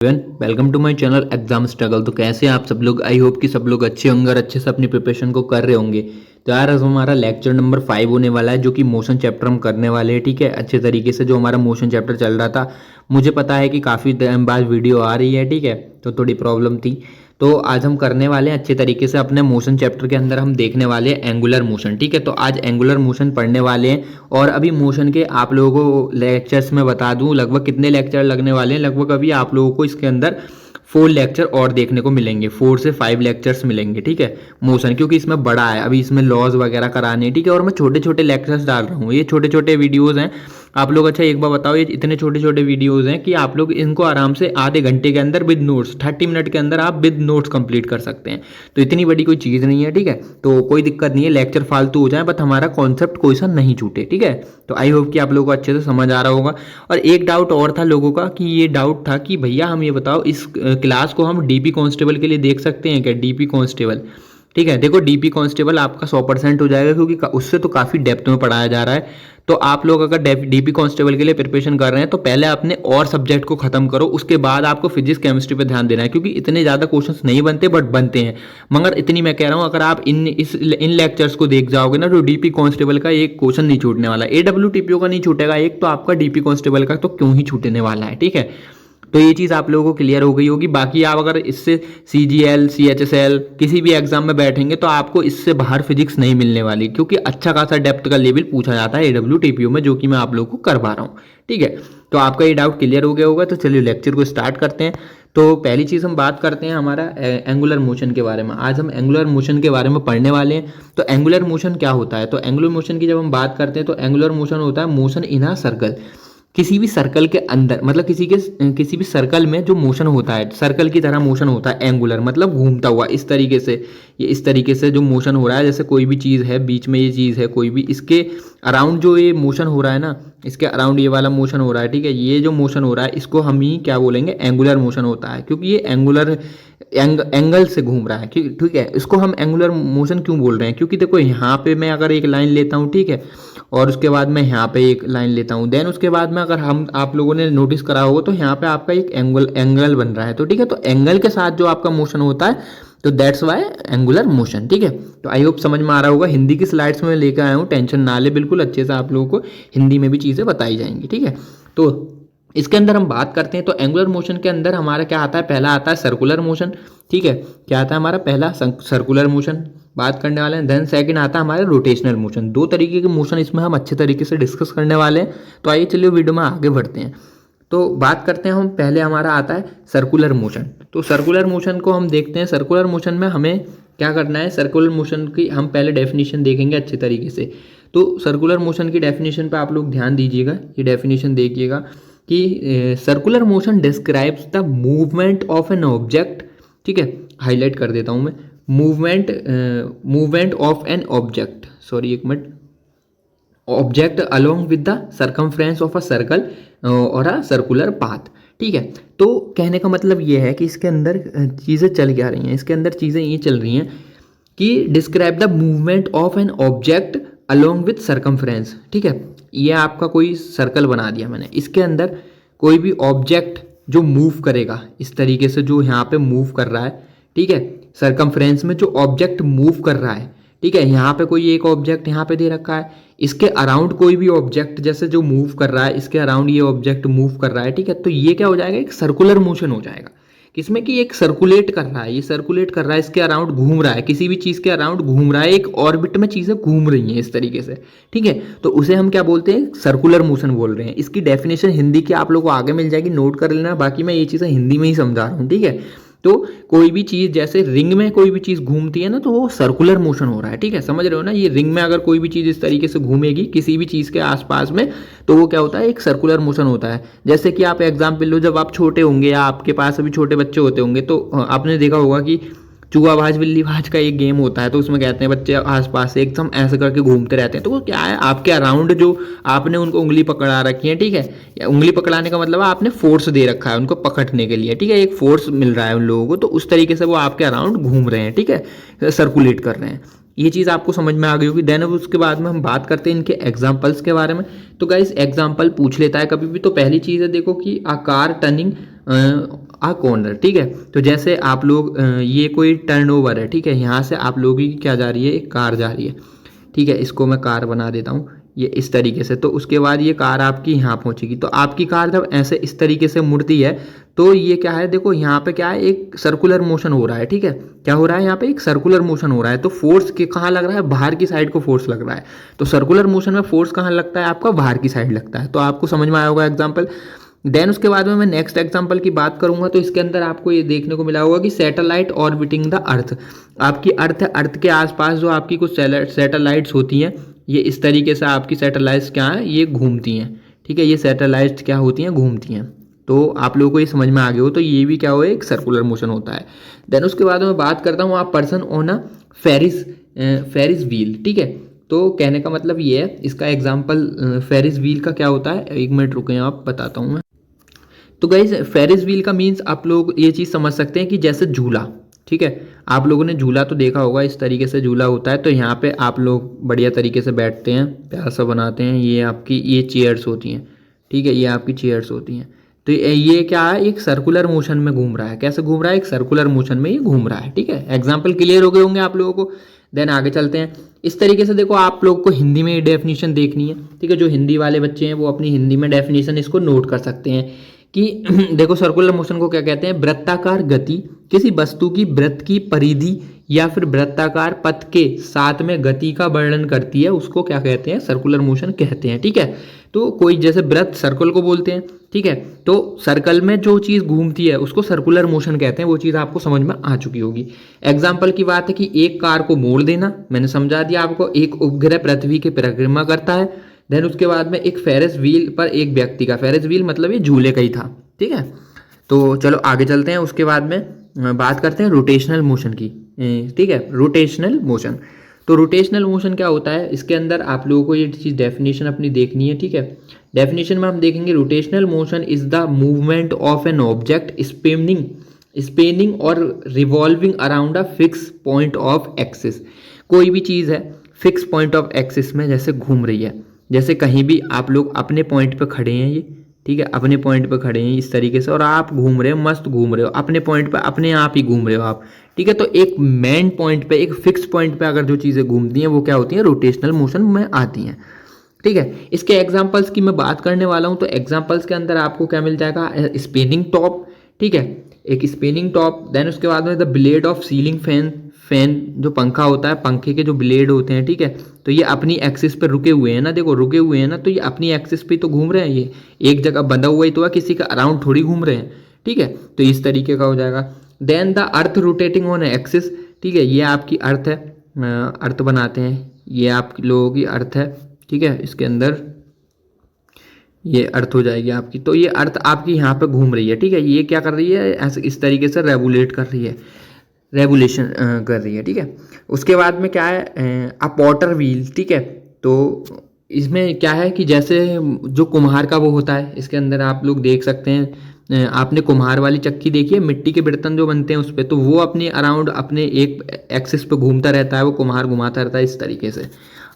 Welcome to my channel exam struggle. तो कैसे हैं आप सब लोग? आई होप कि सब लोग अच्छे होंगे और अच्छे से अपनी प्रिपरेशन को कर रहे होंगे। तो यार आज हमारा लेक्चर नंबर 5 होने वाला है, जो कि मोशन चैप्टर हम करने वाले हैं। ठीक है, अच्छे तरीके से जो हमारा मोशन चैप्टर चल रहा था, मुझे पता है कि काफ़ी टाइम बाद वीडियो आ रही है। ठीक है, तो थोड़ी प्रॉब्लम थी। तो आज हम करने वाले हैं अच्छे तरीके से अपने मोशन चैप्टर के अंदर हम देखने वाले हैं एंगुलर मोशन। ठीक है, तो आज एंगुलर मोशन पढ़ने वाले हैं। और अभी मोशन के आप लोगों को लेक्चर्स में बता दूं लगभग कितने लेक्चर लगने वाले हैं। लगभग अभी आप लोगों को इसके अंदर 4 लेक्चर और देखने को मिलेंगे, 4 से 5 लेक्चर्स मिलेंगे। ठीक है, मोशन क्योंकि इसमें बड़ा है, अभी इसमें लॉज वगैरह कराने हैं। ठीक है, और मैं छोटे छोटे लेक्चर्स डाल रहा हूँ, ये छोटे छोटे वीडियोज़ हैं आप लोग। अच्छा एक बार बताओ, ये इतने छोटे छोटे वीडियोज़ हैं कि आप लोग इनको आराम से आधे घंटे के अंदर विद नोट्स 30 मिनट के अंदर आप विद नोट्स कंप्लीट कर सकते हैं। तो इतनी बड़ी कोई चीज़ नहीं है। ठीक है, तो कोई दिक्कत नहीं है, लेक्चर फालतू हो जाए बट हमारा कॉन्सेप्ट कोई सा नहीं छूटे। ठीक है, तो आई होप कि आप लोगों को अच्छे से समझ आ रहा होगा। और एक डाउट और था लोगों का, कि ये डाउट था कि भैया हम ये बताओ इस क्लास को हम डीपी कांस्टेबल के लिए देख सकते हैं क्या? डीपी कांस्टेबल, ठीक है, देखो डीपी कांस्टेबल आपका 100% हो जाएगा, क्योंकि उससे तो काफ़ी डेप्थ में पढ़ाया जा रहा है। तो आप लोग अगर डीपी कांस्टेबल के लिए प्रिपरेशन कर रहे हैं तो पहले अपने और सब्जेक्ट को खत्म करो, उसके बाद आपको फिजिक्स केमिस्ट्री पे ध्यान देना है, क्योंकि इतने ज़्यादा क्वेश्चंस नहीं बनते बट बनते हैं। मगर इतनी मैं कह रहा हूँ, अगर आप इन लेक्चर्स को देख जाओगे ना तो डीपी कांस्टेबल का एक क्वेश्चन नहीं छूटने वाला, AWTPO का नहीं छूटेगा एक, तो आपका डीपी कांस्टेबल का तो क्यों ही छूटने वाला है। ठीक है, तो ये चीज़ आप लोगों को क्लियर हो गई होगी। बाकी आप अगर इससे CGL CHSL किसी भी एग्जाम में बैठेंगे तो आपको इससे बाहर फिजिक्स नहीं मिलने वाली, क्योंकि अच्छा खासा डेप्थ का लेवल पूछा जाता है AWTPO में, जो कि मैं आप लोगों को करवा रहा हूँ। ठीक है, तो आपका ये डाउट क्लियर हो गया होगा। तो चलिए लेक्चर को स्टार्ट करते हैं। तो पहली चीज़ हम बात करते हैं हमारा एंगुलर मोशन के बारे में। आज हम एंगुलर मोशन के बारे में पढ़ने वाले हैं। तो एंगुलर मोशन क्या होता है? तो एंगुलर मोशन की जब हम बात करते हैं तो एंगुलर मोशन होता है मोशन इन अ सर्कल। किसी भी सर्कल के अंदर, मतलब किसी भी सर्कल में जो मोशन होता है, सर्कल की तरह मोशन होता है एंगुलर, मतलब घूमता हुआ इस तरीके से, ये इस तरीके से जो मोशन हो रहा है, जैसे कोई भी चीज़ है बीच में, ये चीज़ है कोई भी, इसके अराउंड जो ये मोशन हो रहा है ना, इसके अराउंड ये वाला मोशन हो रहा है। ठीक है, ये जो मोशन हो रहा है इसको हम ही क्या बोलेंगे? एंगुलर मोशन होता है, क्योंकि ये एंगुलर एंगल से घूम रहा है। ठीक है, इसको हम एंगुलर मोशन क्यों बोल रहे हैं? क्योंकि देखो यहाँ पे मैं अगर एक लाइन लेता हूँ, ठीक है, और उसके बाद मैं यहाँ पे एक लाइन लेता हूँ, देन उसके बाद में अगर हम आप लोगों ने नोटिस करा होगा तो यहाँ पे आपका एक एंगल बन रहा है। तो ठीक है, तो एंगल के साथ जो आपका मोशन होता है, तो दैट्स वाई एंगुलर मोशन। ठीक है, तो आई होप समझ में आ रहा होगा। हिंदी की स्लाइड्स में लेकर आया हूँ, टेंशन ना ले, बिल्कुल अच्छे से आप लोगों को हिंदी में भी चीज़ें बताई जाएंगी। ठीक है, तो इसके अंदर हम बात करते हैं तो एंगुलर मोशन के अंदर हमारा क्या आता है? पहला आता है सर्कुलर मोशन। ठीक है, क्या आता है हमारा? पहला सर्कुलर मोशन बात करने वाले हैं। देन सेकंड आता है हमारा रोटेशनल मोशन। 2 तरीके के मोशन इसमें हम अच्छे तरीके से डिस्कस करने वाले हैं। तो आइए चलिए वीडियो में आगे बढ़ते हैं। तो बात करते हैं हम, पहले हमारा आता है सर्कुलर मोशन। तो सर्कुलर मोशन को हम देखते हैं। सर्कुलर मोशन में हमें क्या करना है? सर्कुलर मोशन की हम पहले डेफिनेशन देखेंगे अच्छे तरीके से। तो सर्कुलर मोशन की डेफिनेशन पर आप लोग ध्यान दीजिएगा, ये डेफिनेशन देखिएगा कि circular motion describes the movement of an object. ठीक है, हाईलाइट कर देता हूँ मैं, movement of an object, sorry एक minute, object along with the circumference of a circle और अ सर्कुलर पाथ। ठीक है, तो कहने का मतलब ये है कि इसके अंदर चीज़ें चल क्या रही हैं, इसके अंदर चीज़ें ये चल रही हैं कि describe the movement of an object along with circumference. ठीक है, ये आपका कोई सर्कल बना दिया मैंने, इसके अंदर कोई भी ऑब्जेक्ट जो मूव करेगा इस तरीके से, जो यहाँ पे मूव कर रहा है, ठीक है, सर्कमफ्रेंस में जो ऑब्जेक्ट मूव कर रहा है, ठीक है, यहाँ पे कोई एक ऑब्जेक्ट यहाँ पे दे रखा है, इसके अराउंड कोई भी ऑब्जेक्ट जैसे जो मूव कर रहा है, इसके अराउंड ये ऑब्जेक्ट मूव कर रहा है। ठीक है, तो ये क्या हो जाएगा? एक सर्कुलर मोशन हो जाएगा। किसमें? कि एक सर्कुलेट कर रहा है, ये सर्कुलेट कर रहा है, इसके अराउंड घूम रहा है, किसी भी चीज़ के अराउंड घूम रहा है, एक ऑर्बिट में चीज़ें घूम रही हैं इस तरीके से। ठीक है, तो उसे हम क्या बोलते हैं? सर्कुलर मोशन बोल रहे हैं। इसकी डेफिनेशन हिंदी की आप लोगों को आगे मिल जाएगी, नोट कर लेना। बाकी मैं ये चीज़ें हिंदी में ही समझा रहा हूँ। ठीक है, तो कोई भी चीज़ जैसे रिंग में कोई भी चीज़ घूमती है ना, तो वो सर्कुलर मोशन हो रहा है। ठीक है, समझ रहे हो ना? ये रिंग में अगर कोई भी चीज़ इस तरीके से घूमेगी किसी भी चीज़ के आसपास में, तो वो क्या होता है? एक सर्कुलर मोशन होता है। जैसे कि आप एग्जाम्पल लो, जब आप छोटे होंगे या आपके पास अभी छोटे बच्चे होते होंगे, तो आपने देखा होगा कि चूहा भाज बिल्ली भाज का एक गेम होता है। तो उसमें कहते हैं बच्चे आसपास से एकदम ऐसे करके घूमते रहते हैं। तो वो क्या है? आपके अराउंड जो आपने उनको उंगली पकड़ा रखी है, ठीक है, या उंगली पकड़ाने का मतलब आपने फोर्स दे रखा है उनको पकड़ने के लिए। ठीक है, एक फोर्स मिल रहा है उन लोगों को, तो उस तरीके से वो आपके अराउंड घूम रहे हैं। ठीक है, सर्कुलेट कर रहे हैं। ये चीज़ आपको समझ में आ गई होगी। देन अब उसके बाद में हम बात करते हैं इनके एग्जाम्पल्स के बारे में। तो गाइस एग्जाम्पल पूछ लेता है कभी भी। तो पहली चीज़ है देखो कि आ कार टर्निंग आ कॉर्नर, ठीक है। तो जैसे आप लोग ये कोई टर्नओवर है, ठीक है, यहाँ से आप लोगों की क्या जा रही है, एक कार जा रही है, ठीक है, इसको मैं कार बना देता हूँ ये इस तरीके से। तो उसके बाद ये कार आपकी यहाँ पहुँचेगी। तो आपकी कार जब ऐसे इस तरीके से मुड़ती है तो ये क्या है, देखो यहाँ पे क्या है, एक सर्कुलर मोशन हो रहा है, ठीक है। क्या हो रहा है यहाँ पे, एक सर्कुलर मोशन हो रहा है। तो फोर्स के कहाँ लग रहा है, बाहर की साइड को फोर्स लग रहा है। तो सर्कुलर मोशन में फोर्स कहाँ लगता है, आपका बाहर की साइड लगता है। तो आपको समझ में आया होगा एग्जाम्पल। देन उसके बाद में मैं नेक्स्ट एग्जांपल की बात करूंगा। तो इसके अंदर आपको ये देखने को मिला होगा कि सैटेलाइट ऑर्बिटिंग द अर्थ। आपकी अर्थ है, अर्थ के आसपास जो आपकी कुछ सैटेलाइट्स होती हैं, ये इस तरीके से आपकी सैटेलाइट्स क्या है, ये घूमती हैं, ठीक है। ये सैटेलाइट्स क्या होती हैं, घूमती हैं। तो आप लोगों को ये समझ में आ गया हो। तो ये भी क्या हो, एक सर्कुलर मोशन होता है। देन उसके बाद मैं बात करता हूँ आप person on a Ferris wheel, ठीक है। तो कहने का मतलब ये है, इसका एग्जाम्पल फेरिस व्हील का क्या होता है, 1 मिनट रुके आप बताता हूँ मैं। तो गाइज फेरिस व्हील का मीन्स आप लोग ये चीज़ समझ सकते हैं कि जैसे झूला, ठीक है। आप लोगों ने झूला तो देखा होगा, इस तरीके से झूला होता है। तो यहाँ पे आप लोग बढ़िया तरीके से बैठते हैं, प्यार सा बनाते हैं। ये आपकी ये चेयर्स होती हैं, ठीक है, ये आपकी चेयर्स होती हैं। तो ये क्या है, एक सर्कुलर मोशन में घूम रहा है। कैसे घूम रहा है, एक सर्कुलर मोशन में ये घूम रहा है, ठीक है। एग्जाम्पल क्लियर हो गए होंगे आप लोगों को। देन आगे चलते हैं। इस तरीके से देखो आप लोगों को हिंदी में डेफिनेशन देखनी है, ठीक है। जो हिंदी वाले बच्चे हैं वो अपनी हिंदी में डेफिनेशन इसको नोट कर सकते हैं कि देखो सर्कुलर मोशन को क्या कहते हैं, वृत्ताकार गति किसी वस्तु की वृत्त की परिधि या फिर वृत्ताकार पथ के साथ में गति का वर्णन करती है, उसको क्या कहते हैं, सर्कुलर मोशन कहते हैं, ठीक है। तो कोई जैसे वृत्त सर्कल को बोलते हैं, ठीक है। तो सर्कल में जो चीज़ घूमती है उसको सर्कुलर मोशन कहते हैं। वो चीज़ आपको समझ में आ चुकी होगी। एग्जाम्पल की बात है कि एक कार को मोड़ देना, मैंने समझा दिया आपको। एक उपग्रह पृथ्वी की परिक्रमा करता है। देन उसके बाद में एक फेरिस व्हील पर एक व्यक्ति का, फेरिस व्हील मतलब ये झूले का ही था, ठीक है। तो चलो आगे चलते हैं। उसके बाद में बात करते हैं रोटेशनल मोशन की, ठीक है। रोटेशनल मोशन, तो रोटेशनल मोशन क्या होता है, इसके अंदर आप लोगों को ये चीज़ डेफिनेशन अपनी देखनी है, ठीक है। डेफिनेशन में हम देखेंगे rotational motion is the movement of an object spinning और revolving around a fix point of axis. कोई भी चीज़ है फिक्स पॉइंट ऑफ एक्सिस में जैसे घूम रही है, जैसे कहीं भी आप लोग अपने पॉइंट पे खड़े हैं, ये ठीक है, अपने पॉइंट पे खड़े हैं इस तरीके से, और आप घूम रहे हो, मस्त घूम रहे हो अपने पॉइंट पे, अपने आप ही घूम रहे हो आप, ठीक है। तो एक मेन पॉइंट पे, एक फिक्स पॉइंट पे अगर जो चीज़ें घूमती हैं वो क्या होती हैं, रोटेशनल मोशन में आती हैं, ठीक है। इसके एग्जाम्पल्स की मैं बात करने वाला हूँ। तो एग्जाम्पल्स के अंदर आपको क्या मिल जाएगा, स्पिनिंग टॉप, ठीक है, एक स्पिनिंग टॉप। देन उसके बाद में the blade of ceiling fan जो पंखा होता है, पंखे के जो ब्लेड होते हैं, ठीक है। तो ये अपनी एक्सिस पर रुके हुए हैं ना, देखो रुके हुए हैं ना, तो ये अपनी एक्सिस पे तो घूम रहे हैं, ये एक जगह बंधा हुआ ही तो है, किसी का अराउंड थोड़ी घूम रहे हैं, ठीक है। तो इस तरीके का हो जाएगा। Then the earth rotating on axis, ठीक है, ये आपकी अर्थ है, अर्थ बनाते हैं, ये आप लोगों की अर्थ है, ठीक है। इसके अंदर ये अर्थ हो जाएगी आपकी। तो ये अर्थ आपकी यहाँ पे घूम रही है, ठीक है। ये क्या कर रही है, ऐसे इस तरीके से रेवुलेट कर रही है, रेवोल्यूशन कर रही है, ठीक है। उसके बाद में क्या है, अ पॉटर व्हील, ठीक है। तो इसमें क्या है कि जैसे जो कुम्हार का वो होता है, इसके अंदर आप लोग देख सकते हैं, आपने कुम्हार वाली चक्की देखी है, मिट्टी के बर्तन जो बनते हैं उस पर, तो वो अपने अराउंड अपने एक एक्सिस पे घूमता रहता है, वो कुम्हार घुमाता रहता है इस तरीके से।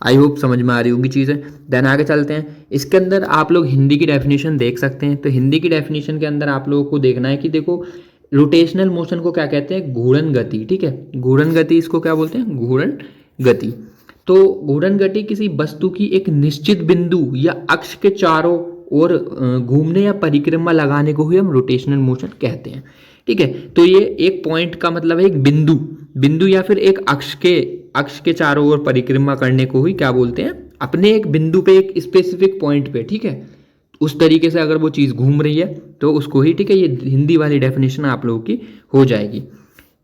आई होप समझ में आ रही होगी चीज़ें। देन आगे चलते हैं। इसके अंदर आप लोग हिंदी की डेफिनेशन देख सकते हैं। तो हिंदी की डेफिनेशन के अंदर आप लोगों को देखना है कि देखो रोटेशनल मोशन को क्या कहते हैं, घूर्णन गति, ठीक है। घूर्णन गति इसको क्या बोलते हैं, घूर्णन गति। तो घूर्णन गति किसी वस्तु की एक निश्चित बिंदु या अक्ष के चारों ओर घूमने या परिक्रमा लगाने को ही हम रोटेशनल मोशन कहते हैं, ठीक है। तो ये एक पॉइंट का मतलब है एक बिंदु या फिर एक अक्ष के चारों ओर परिक्रमा करने को ही क्या बोलते हैं, अपने एक बिंदु पे, एक स्पेसिफिक पॉइंट पे, ठीक है, उस तरीके से अगर वो चीज़ घूम रही है तो उसको ही, ठीक है। ये हिंदी वाली डेफिनेशन आप लोगों की हो जाएगी।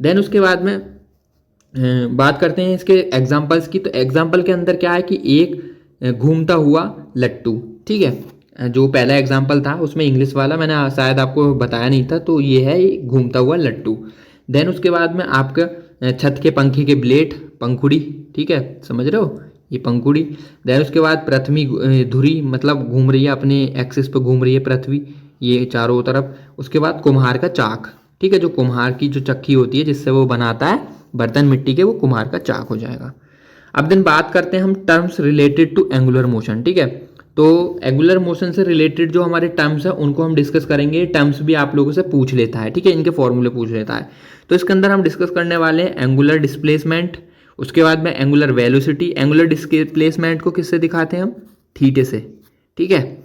देन उसके बाद में बात करते हैं इसके एग्जाम्पल्स की। तो एग्जाम्पल के अंदर क्या है कि एक घूमता हुआ लट्टू, ठीक है। जो पहला एग्जाम्पल था उसमें इंग्लिश वाला मैंने शायद आपको बताया नहीं था, तो ये है घूमता हुआ लट्टू। देन उसके बाद में आपका छत के पंखे के ब्लेड, पंखुड़ी, ठीक है, समझ रहे हो, ये पंखुड़ी। देन उसके बाद पृथ्वी धुरी, मतलब घूम रही है अपने एक्सिस पे, घूम रही है पृथ्वी ये चारों तरफ। उसके बाद कुम्हार का चाक, ठीक है, जो कुम्हार की जो चक्की होती है जिससे वो बनाता है बर्तन मिट्टी के, वो कुम्हार का चाक हो जाएगा। अब दिन बात करते हैं हम terms related to angular motion, ठीक है। तो एंगुलर मोशन से रिलेटेड जो हमारे टर्म्स है उनको हम डिस्कस करेंगे। टर्म्स भी आप लोगों से पूछ लेता है, ठीक है, इनके फॉर्मूले पूछ लेता है। तो इसके अंदर हम डिस्कस करने वाले हैं एंगुलर डिस्प्लेसमेंट, उसके बाद में एंगुलर वेलोसिटी। एंगुलर डिस्प्लेसमेंट को किससे दिखाते हैं हम? थीटे से, ठीक है।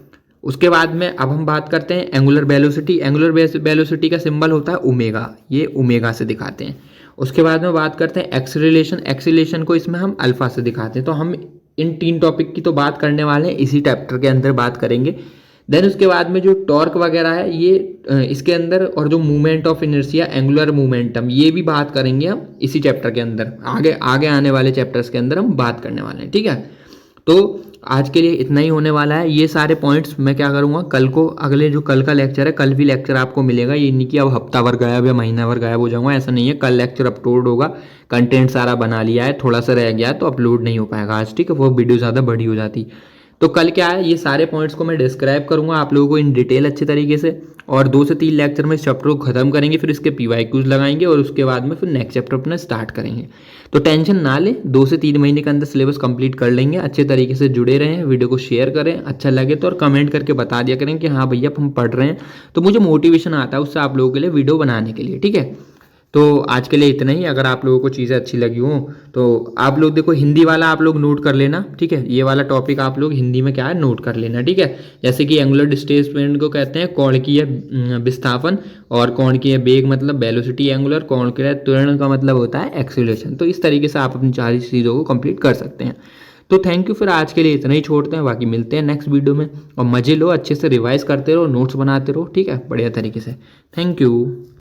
उसके बाद में अब हम बात करते हैं एंगुलर वेलोसिटी। एंगुलर वेलोसिटी का सिंबल होता है ओमेगा, ये ओमेगा से दिखाते हैं। उसके बाद में बात करते हैं एक्सीलरेशन। एक्सीलरेशन को इसमें हम अल्फा से दिखाते हैं। तो हम इन 3 टॉपिक की तो बात करने वाले हैं, इसी चैप्टर के अंदर बात करेंगे। देन उसके बाद में जो टॉर्क वगैरह है ये इसके अंदर, और जो movement of inertia, angular momentum, ये भी बात करेंगे हम इसी चैप्टर के अंदर। आगे आगे आने वाले चैप्टर्स के अंदर हम बात करने वाले हैं, ठीक है। तो आज के लिए इतना ही होने वाला है। ये सारे पॉइंट्स मैं क्या करूँगा, कल को, अगले जो कल का लेक्चर है, कल भी लेक्चर आपको मिलेगा। ये नहीं कि अब हफ्ता भर गायब या महीना भर गायब हो जाऊंगा, ऐसा नहीं है। कल लेक्चर अपलोड होगा, कंटेंट सारा बना लिया है, थोड़ा सा रह गया तो अपलोड नहीं हो पाएगा आज, ठीक है। वो वीडियो ज़्यादा बड़ी हो जाती। तो कल क्या है, ये सारे पॉइंट्स को मैं डिस्क्राइब करूंगा आप लोगों को इन डिटेल अच्छे तरीके से, और 2 से 3 लेक्चर में इस चैप्टर को खत्म करेंगे, फिर इसके PYQs लगाएंगे और उसके बाद में फिर नेक्स्ट चैप्टर अपना स्टार्ट करेंगे। तो टेंशन ना लें, 2 से 3 महीने के अंदर सिलेबस कंप्लीट कर लेंगे। अच्छे तरीके से जुड़े रहें, वीडियो को शेयर करें, अच्छा लगे तो, और कमेंट करके बता दिया करें कि हाँ भैया हम पढ़ रहे हैं, तो मुझे मोटिवेशन आता है उससे आप लोगों के लिए वीडियो बनाने के लिए, ठीक है। तो आज के लिए इतना ही। अगर आप लोगों को चीज़ें अच्छी लगी हो तो आप लोग देखो, हिंदी वाला आप लोग नोट कर लेना, ठीक है। ये वाला टॉपिक आप लोग हिंदी में क्या है नोट कर लेना, ठीक है। जैसे कि एंगुलर डिस्प्लेसमेंट को कहते हैं कोण की है विस्थापन, और कोण की है वेग मतलब वेलोसिटी एंगुलर, कोण के त्वरण का मतलब होता है एक्सीलरेशन। तो इस तरीके से आप अपनी 4 चीज़ों को कंप्लीट कर सकते हैं। तो थैंक यू। फिर आज के लिए इतना ही छोड़ते हैं, बाकी मिलते हैं नेक्स्ट वीडियो में। और मजे लो, अच्छे से रिवाइज करते रहो, नोट्स बनाते रहो, ठीक है, बढ़िया तरीके से। Thank you.